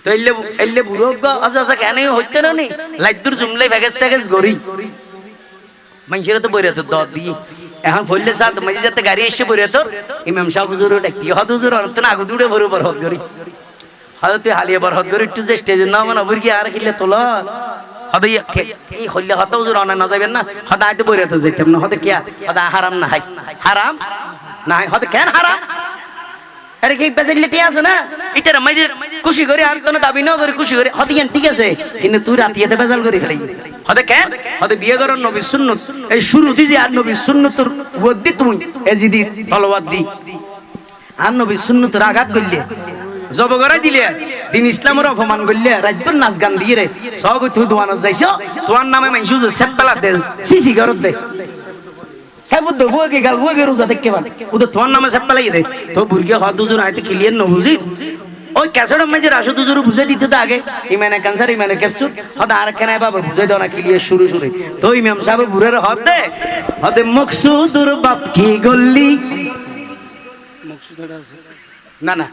তো এলে বুড়ো আচ্ছা কেন হইতে না নি লাইদুর জুমলাই প্যাকেজ গড়ি মানুষেরা তো বইরে তো দর দিয়ে এখন ফললে সাত মাঝে যাতে গাড়ি এসে বইরে তো ইমাম সাহেব হুজুর ডাকি হদ হুজুর অনেক না আগু দূরে বড় বরহদ করি হয়তো তুই হালিয়া বরহদ করি একটু যে স্টেজের নাম মানে অবর কি আর কিলে তোলা হদে এই হইলে হত হুজুর অনেক না যাবেন না হদা আইতে বইরে তো যেতাম না হদে কিয়া হদা হারাম না হাই হারাম না হদে কেন হারাম আরে কি বেজেলিটি আছে না এটার মাঝে খুশি করে আর কোনো দাবি না করে খুশি করে হতে কেন ঠিক আছে কিন্তু তুই রাতিয়াতে বেজাল করে খেলাই হতে কেন হতে বিয়ে করার নবী সুন্নাত এই শুরু দিজি আর নবী সুন্নাতর ওদি তুমি এজিদি তলবাদ দি আর নবী সুন্নাতর আঘাত করলে জব করাই দিলে দিন ইসলামের অপমান করলে রাজপুর নাচ গান দিয়ে রে সব তুই দোয়ানত যাইছো তোমার নামে মাইসু যে সেপলা দে সিসি করত দে সাবুদ বুকে গাল বুকে রোজা দেখকে পান ওদের তোমার নামে সেপলা লাগি দে তো বুরগিয়া হদ দুজুর আইতে ক্লিয়ার ন বুঝি ওই ক্যাসেটের মাঝে রাশু দুজুর বুঝে দিতে তো আগে ইমানে ক্যান্সার ইমানে ক্যাপসুল হদ আর কেন বাবা বুঝে দাও না ক্লিয়ার শুরু তো ইমাম সাহেব বুড়ের হদে হদে মকসুদুর বাপ কি গল্লি না না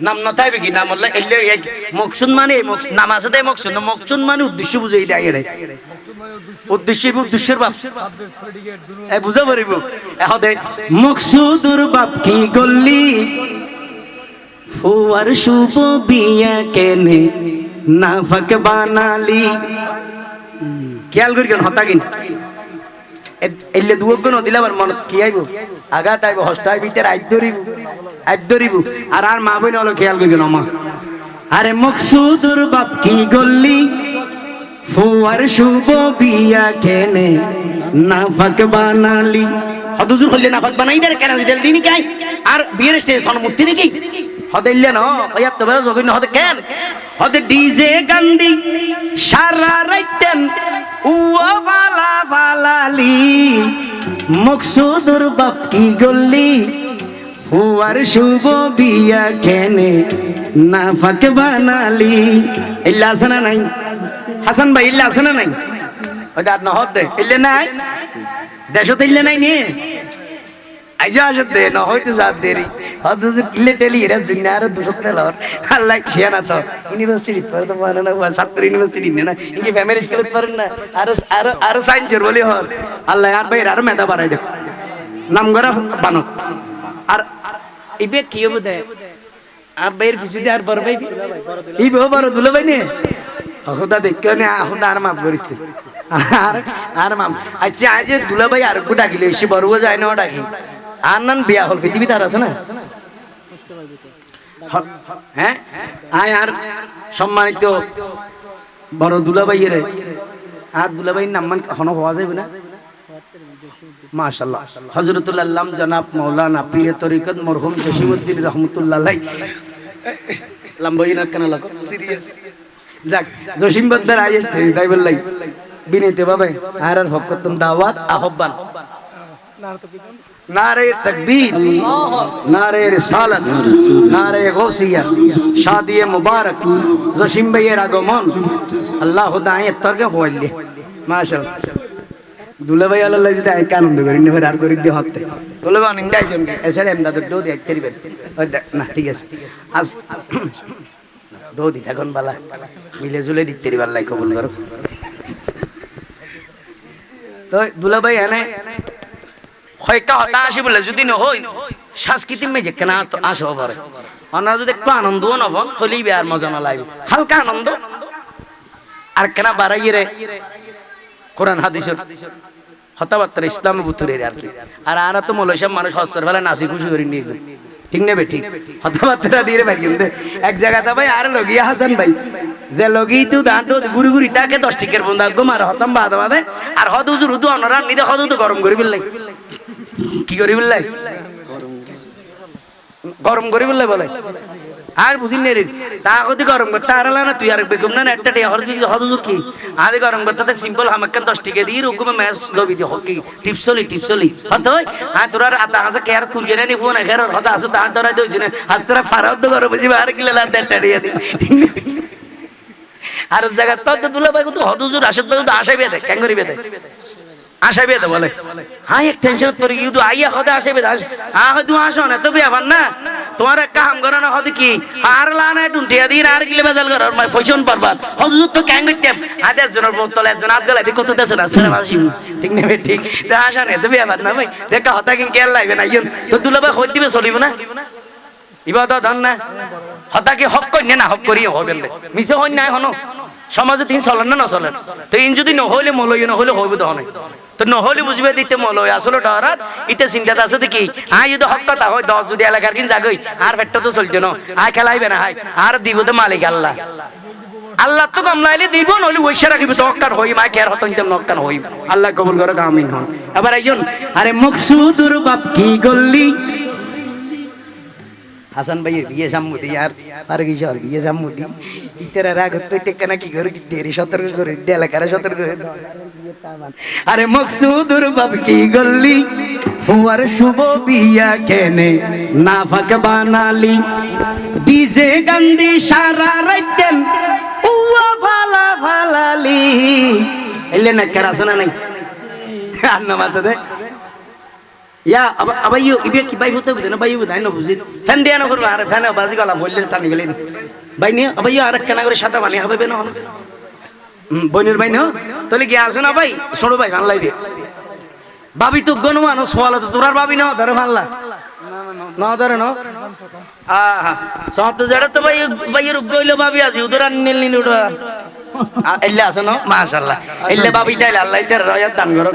নাম না তাইবে কি নাম বললে এলে মকসুদ মানে নাম আছে তাই মকসুদ মানে উদ্দেশ্য বুঝে দেয় এড়ে উদ্দেশ্যের বাপ এ বুঝা পারিব এহদে মকসুদুর বাপ কি গল্লি ফুয়ার শুভ বিয়া কেনে নাফাক বানালি খেয়াল করি কেন হতা কিন এলে দুগুণ দিলে আবার মনত কি আইব আঘাত আইব হস্তায় ভিতরে আইব ধরিব আর মা বই হলো খেয়াল করি কেন মা আরে মকসুদুর বাপ কি গল্লি ফুয়ার শুভ বিয়া কেনে নাফাক বানালি হদুজুর হইলে নাফাক বানাই দে কেন দিল দিনি কাই আর বিয়ের স্টেজ তখন মূর্তি নাকি হদাইলে না ওয়াত তো বড় জগিন হদে কেন হদে ডিজে গান্ডি সারা রাইতেন উয়া ফালা ফালালি মকসুদুর বাপ কি গল্লি ফুয়ার শুভ বিয়া কেনে নাফাক বানালি ইল্লা সানা নাই হাসান ভাই ইল্লা আছে না নাই ওইটা আর নহদ দে ইল্লে নাই দেশত ইল্লে নাই নি আইজা আসত দে ন হয়তো জাত দেরি হয়তো ইল্লে টেলি এরা দুনিয়া আর দুশত তেলর আল্লাহ খিয়ানা তো ইউনিভার্সিটি পড়ে তো মানে না ছাত্র ইউনিভার্সিটি না ইনকি ফ্যামিলি স্কুলে পড়েন না আর সায়েন্সের বলি হল আল্লাহ আর ভাই আর মেধা বাড়াই দে নাম করা বানো আর ইবে কি হবে দে আর ভাইয়ের কিছু দিয়ে আর বড় ভাই ইবে বড় দুলা ভাই নে হদা দেখে নে হদা আর মাফ করিস তুই আর মাম আচ্ছা আজ দুলা ভাই আর ডাকিলে এসে বড় যায় না ডাকি আর নান বিয়া হল পৃথিবী তার আছে না হ্যাঁ আয় আর সম্মানিত বড় দুলা ভাইয়ের আর দুলা ভাইয়ের নাম মান এখনো হওয়া যাবে না মাশাআল্লাহ হযরতুল আল্লাম জনাব মাওলানা পীর তরিকত মরহুম জসিমউদ্দিন রহমাতুল্লাহ আলাইহি লম্বাইনা কেন লাগো সিরিয়াস যাক জসিম বদ্দার আইস তাই বললাই বিনীত ভাবে আর ফকতুন দাওয়াত আহ্বান নারে তাকবীর নারে রিসালাত নারে গৌসিয়া শাদিয়ে মুবারক জসিম ভাইয়ের আগমন আল্লাহ দায়ে তরকে হইলে মাশাআল্লাহ দুলা ভাই আল্লাহ যদি এক আনন্দ করি না আর করি দিয়ে হতে দুলা ভাই নিন্দাই জন এছাড়া এমদাদ ডো দিয়ে করিবেন না ঠিক আছে আজ ডো দি এখন বালা মিলে জুলে দিতে রি আল্লাহ কবুল করো তো দুলা ভাই এনে হয়তো হতা আসি বলে যদি না হই সংস্কৃতি মেজে কেন তো আসো পারে ওনারা যদি একটু আনন্দও নব তলিবে আর মজা না লাগবে হালকা আনন্দ আর কেন বাড়াইয়ে রে কোরআন হাদিসের হতাবার্তা ইসলাম বুতুরের আর কি আর তো মৌলসব মানুষ হস্তর ফেলে নাচি খুশি করে নিয়ে ঠিক নেবে ঠিক হতাবার্তা দিয়ে ভাই কিন্তু এক জায়গাতে ভাই আর লগিয়া হাসান ভাই যে লগি তু দাঁটো গুড়ি গুড়ি তাকে 10 টিকের বন্ধা গোমার হতাম বাদে বাদে আর হদ হুজুর উদু অনরা নিদে হদ তো গরম করে বিল্লাই কি করি বিল্লাই গরম করে বিল্লাই বলে আর বুঝিন নে রে তা কদি গরম করতে আর না তুই আর বেগম না একটা টে হর হদ হুজুর কি আদি গরম করতে সিম্পল হামাক্কান 10 টিকে দি রকম ম্যাচ লবি দি হকি টিপসলি হত আর তোর আতা আছে কেয়ার কুলগেরে নি ফোন এর হদ আসো তা তোরা দইছ না আজ তোরা ফারাদ গরম বুঝি আর কি লা দেটা রে দি আর জায়গা তো দুলা ভাই তো হদ হুজুর আশাদ ভাই তো আশাই বেদে কেন করি বেদে আশাই বেদে বলে হ্যাঁ এক টেনশন তোর কি তো আইয়া হদে আশাই বেদে হ্যাঁ তুই আসো না তো বিয়া ভান না তোমার একটা হাম করে না হদি কি আর লানা টুন্টিয়া দিন আর গিলে বেজাল করার মাই ফসন পারবাত হজুর তো ক্যাং করতাম আদেশ জনের বোতল একজন আজ গেলাই কত দেছে না সেরা মাসি ঠিক নেবে ঠিক তা আসা নেই তুমি আবার না ভাই দেখা হতা কিন কেয়ার লাগবে না ইয়ন তো দুলাবা হই দিবে চলিব না ইবা তো ধন না হতা কি হক কই না হক করিও হবেন মিছে হই না হনো সমাজে তিন চলেন না চলেন তো ইন যদি নহলে মলয় নহলে হইব তো নাই তো নহলে বুঝবে দিতে মলয় আসলে ডরাত ইতে চিন্তা আছে দেখি আই যদি হক কথা হয় 10 যদি এলাকার কিন জাগই আর ফেটটা তো চলছে না আই খেলাইবে না হাই আর দিব তো মালিক আল্লাহ আল্লাহ তো কামলাইলে দিব নলি ওইসা রাখিব তো হকার হই মা কেয়ার হতন তেম নক্কান হই আল্লাহ কবুল করুক আমিন হন এবার আইন আরে মকসুদুর বাপ কি গল্লি হাসান ভাই বিয়ে সামুদি আর আর কি সর বিয়ে সামুদি ইতেরা রাগ হতে কেনা কি করে দেরি সতর্ক করে এলাকারে সতর্ক করে আরে মকসুদুর বাপ কি গল্লি ফুয়ার শুভ বিয়া কেনে না ফাক বানালি ডিজে গান্দি সারা রাইতেন উয়া ফালা ফালালি এলে না কেরাসনা নাই আর না মাথা দে ইয়া আবাইও ইবে কি বাই হতে বুঝে না বাইও বুঝাই না বুঝি ফ্যান দিয়া না করবা আর ফ্যানে বাজি গলা বললে টানি গেলে বাই নিয়ে আবাইও আর কেনা করে সাদা বানিয়ে হবে না বইনের বাই না তাহলে কি আসো না ভাই ছোট ভাই ভান লাইবে ভাবি তো গনমান সোয়ালা তো তোরার ভাবি না ধরে ভানলা না ধরে না আহা সত জড় তো ভাই ভাইয়ের গইলো ভাবি আজি উদর নীল নীল উড়া এল্লা আছে না মাশাআল্লাহ এল্লা ভাবি তাইলে আল্লাহ তার রয়াত দান করো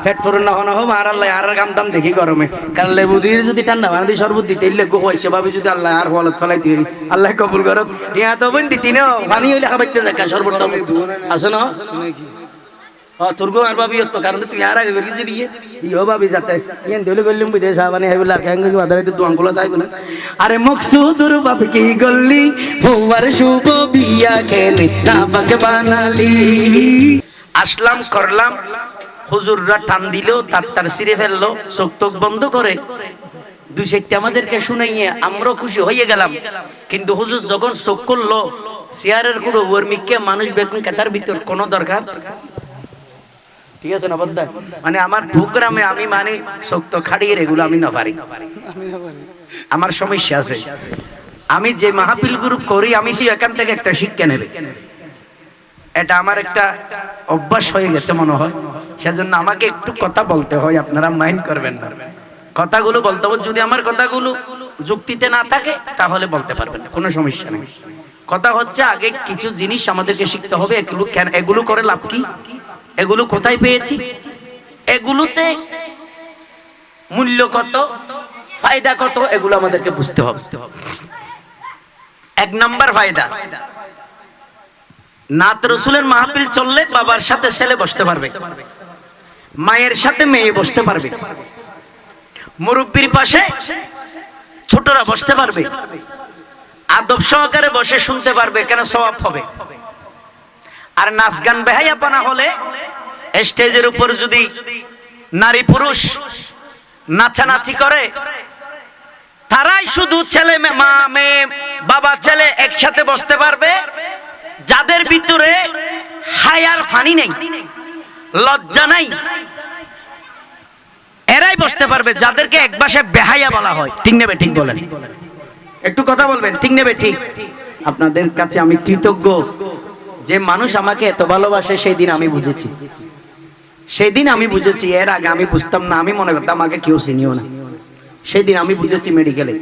পেট ফুরন না হনো আর আল্লাহ আর কাম দাম দেখি গরমে কারণ লেবু দিয়ে যদি ঠান্ডা বানাদি শরবত দিতে ইল্লে গো হইছে ভাবে যদি আল্লাহ আর হলত ফলাই দিই আল্লাহ কবুল করো ইয়া তো বন দিতি না পানি হইলে খাবাইতে যাকা শরবত আছে না তোর গো আর ভাবি তো কারণ তুই আর আগে গিয়ে বিয়ে ইও ভাবি যাতে ইয়েন দিলে গল্লিম বুঝে সাবানে হেবলা ক্যাঙ্গ কি বাদারে তো আঙ্গুলা তাইব না আরে মকসুদুর বাপ কি গল্লি ফুয়ার শুভ বিয়া কেনে না পাক বানালি আসলাম করলাম হুজুররা টান দিল তার সিরে ফেললো চোখ তোক বন্ধ করে দুই সাইডে আমাদেরকে শুনাইয়ে আমরাও খুশি হয়ে গেলাম কিন্তু হুজুর যখন চোখ করলো চেয়ারের গুলো ওর মিকে মানুষ বেগুন কাটার ভিতর কোনো দরকার ঠিক আছে না বদ্দা মানে আমার প্রোগ্রামে আমি মানে চোখ তো খাড়িয়ে এগুলো আমি না পারি আমার সমস্যা আছে আমি যে মাহফিল গুরু করি আমি সেই এখান থেকে একটা শিক্ষা নেবে এটা আমার একটা অভ্যাস হয়ে গেছে মনে হয় সেজন্য আমাকে একটু কথা বলতে হয় আপনারা মাইন্ড করবেন না কথাগুলো বলতে হবে যদি আমার কথাগুলো যুক্তিতে না থাকে তাহলে বলতে পারবেন কোনো সমস্যা নেই কথা হচ্ছে আগে কিছু জিনিস আমাদেরকে শিখতে হবে এগুলো কেন এগুলো করে লাভ কি এগুলো কোথায় পেয়েছি এগুলোতে মূল্য কত ফায়দা কত এগুলো আমাদেরকে বুঝতে হবে এক নাম্বার ফায়দা নাত রসুলের মাহফিল চললে বাবার সাথে ছেলে বসতে পারবে মায়ের সাথে মেয়ে বসতে পারবে মুরব্বির পাশে ছোটরা বসতে পারবে আদব সহকারে বসে শুনতে পারবে কেন সওয়াব হবে আর নাচ গান বেহায়াপনা হলে স্টেজের উপর যদি নারী পুরুষ নাচানাচি করে তারাই শুধু ছেলে মা মেয়ে বাবা ছেলে একসাথে বসতে পারবে যাদের ভিতরে হায়ার ফানি নেই লজ্জা নাই এরাই বসতে পারবে যাদেরকে এক ভাষায় বেহায়া বলা হয় ঠিক নেবে ঠিক বলেন একটু কথা বলবেন ঠিক নেবে ঠিক আপনাদের কাছে আমি কৃতজ্ঞ যে মানুষ আমাকে এত ভালোবাসে সেই দিন আমি বুঝেছি সেদিন আমি বুঝেছি এর আগে আমি বুঝতাম না আমি মনে করতাম আমাকে কেউ চিনিও না সেদিন আমি বুঝেছি মেডিকেলে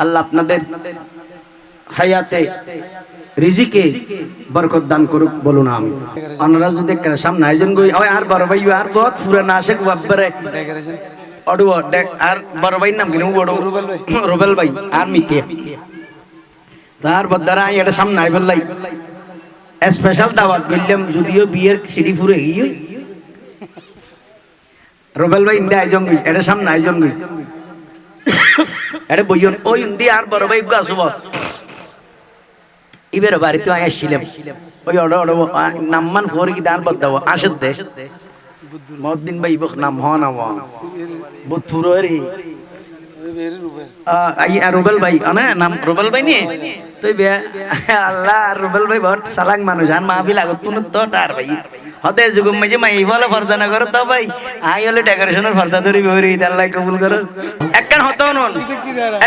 আল্লাহ আপনাদের হায়াতে রিজিকে বরকত দান করুক বলুন আমি আপনারা যদি সামনে আয়োজন করি ওই আর বড় ভাই আর বহুত পুরানা আসে বাবারে অডু আর বড় ভাই নাম কি রুবেল ভাই আর মিকে তার বদ্দারা এটা সামনে আই বললাই স্পেশাল দাওয়াত করলাম যদিও বিয়ের সিডি ফুরে গিয়ে রুবেল ভাই ইন্দা আয়োজন করি এটা সামনে আয়োজন করি এটা বইন ওই ইন্দি আর বড় ভাই আসব ইবের বাড়িতে আসছিলাম ওই নাম্মান ফোর কি দার বদাও আসত দে মদিন ভাই বখ নাম হ না বুথুরি রুবেল ভাই না নাম রুবেল ভাই নি তুই আল্লাহ রুবেল ভাই বহুত সালাক মানুষ আর মাহফিল আগত তুন তো তার ভাই হতে যুগম মাঝে মাই বলে পর্দা না করো তো ভাই আই হলে ডেকোরেশনের পর্দা ধরি ভরি আল্লাহ কবুল করো একখান হতো নন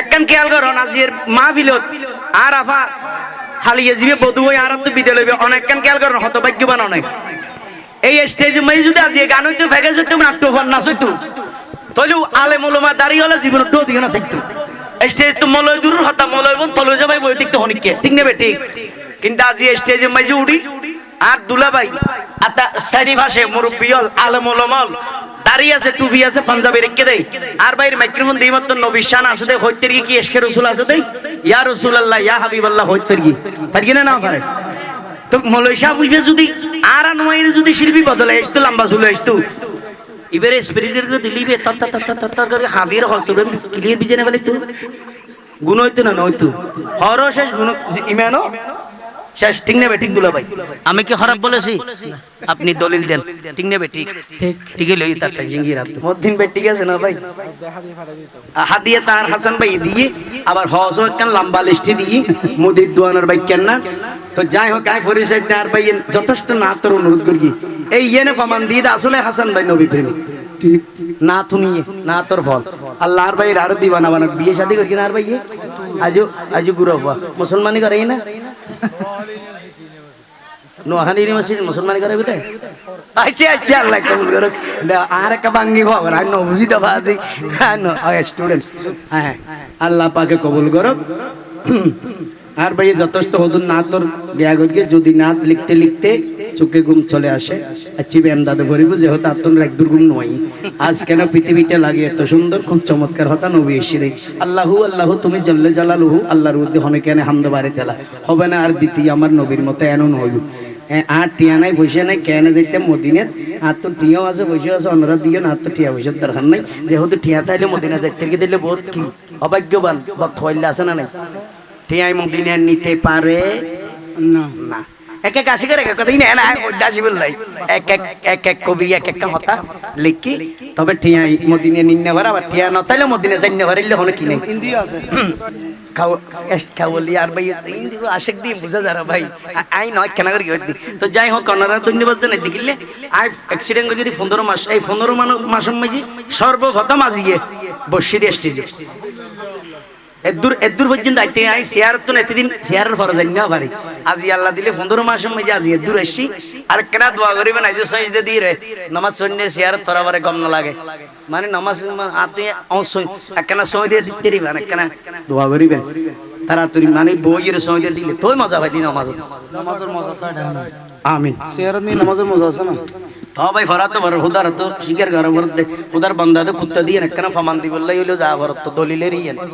একখান খেয়াল করো আজির মাহফিলত আর আফা হালিয়ে জিবে বধু হই আর তো বিদে লইবে অনেকখান খেয়াল করো হতভাগ্যবান অনেক এই স্টেজে মাই যদি আজি গান হইতো ফেকে হইতো নাট্য ফল নাচ হইতো তইলেও আলে মোলমা দাঁড়িয়ে হলে জীবন ডো দিকে না থাকতো স্টেজ তো মলয় দূর হতা মলয় বোন তলে যাবাই বই দেখতে হনিকে ঠিক নেবে ঠিক কিন্তু আজি স্টেজে মাঝে উড়ি আর দুলাভাই আতা সাইডি ভাষে মুরব্বিয়ল আলমুলমল দাড়ি আছে টুপি আছে পাঞ্জাবি রেখে দেই আর বাইরে মাইক্রোফোন দিই মত নবী শান আছে দে হইতের কি এশকে রাসূল আছে দেই ইয়া রাসূলুল্লাহ ইয়া হাবিবাল্লাহ হইতের কি পারি না পারে তো মলয় সাহেব বুঝবে যদি আর আনওয়াইর যদি শিল্পী বদলে আসতো লম্বা চুলে আসতো এবারে স্পিরিটের করে দিলিবে তত তত তত করে হাবির হলচুরে ক্লিয়ার বিজে না বলে তো গুণ হইতো না নয়তো হর শেষ গুণ ইমানও শেষ ঠিক নেবে ঠিক দুলা ভাই আমি কি খারাপ বলেছি আপনি দলিল দেন ঠিক নেবে ঠিক ঠিক লই তার জিঙ্গি রাত মদিন ভাই ঠিক আছে না ভাই হাদিয়া তার হাসান ভাই দিয়ে আবার হজ একখান লম্বা লিস্টে দিয়ে মুদির দোয়ানের ভাই কেন না তো যাই হোক আই ফরিসাদ আর ভাই যথেষ্ট না তোর অনুরোধ করি এই ইয়েনে প্রমাণ দিয়ে আসলে হাসান ভাই নবী প্রেমিক ঠিক না তুনিয়ে না তোর ফল আল্লাহর ভাই আর দিবানা বানা বিয়ে শাদী করি না আর ভাই আজও আজও গুরুবা মুসলমানি করে না নোহানি ইউনিভার্সিটি মুসলমানি করে বিতে আচ্ছা আচ্ছা আল্লাহ কবুল করুক আর একটা বাঙ্গি খবর আর নো বুঝি দফা আছে নো স্টুডেন্ট হ্যাঁ আল্লাহ পাকে কবুল করুক আর ভাই যথেষ্ট হদুন না তোর বিয়া করিকে যদি না লিখতে লিখতে চোখে ঘুম চলে আসে আচ্ছি ব্যায়াম দাদু ভরিব যে হতো আপনার এক দুর্গুম নয় আজ কেন পৃথিবীটা লাগে এত সুন্দর খুব চমৎকার হতা নবী এসে দেখ আল্লাহু আল্লাহু তুমি জল্লে জালালুহু আল্লাহর উদ্দে হনে কেন হামদ বাড়ি তেলা হবে না আর দ্বিতীয় আমার নবীর মতো এমন হইব আর টিয়া নাই পয়সা নাই কেন দেখতে মদিনের আর তো টিয়াও আছে পয়সা আছে অন্যরা দিও না আর তো টিয়া পয়সার দরকার নাই যেহেতু টিয়া তাইলে মদিনা দেখতে গিয়ে দিলে বহুত কি অভাগ্যবান বা খয়লা আছে না নাই টিয়াই মদিনা নিতে পারে না না এক এক আশি করে কথাই না দাসি বললাই এক এক এক এক কবি এক একটা কথা লিখি তবে টিয়াই মদিনা নিন্নে ভরা আবার টিয়া ন তাইলে মদিনা যাইনে ভরাইলে হনে কি নেই হিন্দি আছে খাও খাওয়ালি আর ভাই হিন্দি আশেক দিয়ে বুঝা যারা ভাই আই নয় কেনা করে কি তো যাই হোক কর্নারা ধন্যবাদ জানাই দেখিলে আই অ্যাক্সিডেন্ট যদি 15 মাস এই 15 মাসের মাঝে সর্বপ্রথম আজিয়ে বসি দিয়ে স্টেজে এদুর পর্যন্ত আইতে আই শেয়ার তো এতদিন শেয়ারের ফরজ না পারি আজি আল্লাহ দিলে 15 মাসের মধ্যে আজি এদুর আসছি আর কেনা দোয়া করিবেন আইজ সহিদে দিয়ে রে নামাজ পড়নে শেয়ার তরাবারে কম না লাগে মানে নামাজ আতে অসই একখানা সহিদে দিতে দিবেন একখানা দোয়া করিবেন তাড়াতাড়ি মানে বইয়ের সহিদে দিলে তোই মজা পাই দিন নামাজের মজা তো এটা আমিন শেয়ার নি নামাজের মজা আছে না তো ভাই ফরাত তো বড় খুদার তো শিকার ঘর বড় খুদার বান্দা তো কুত্তা দিয়ে একখানা ফমান দি বললাই হইলো যা বড় তো দলিলেরই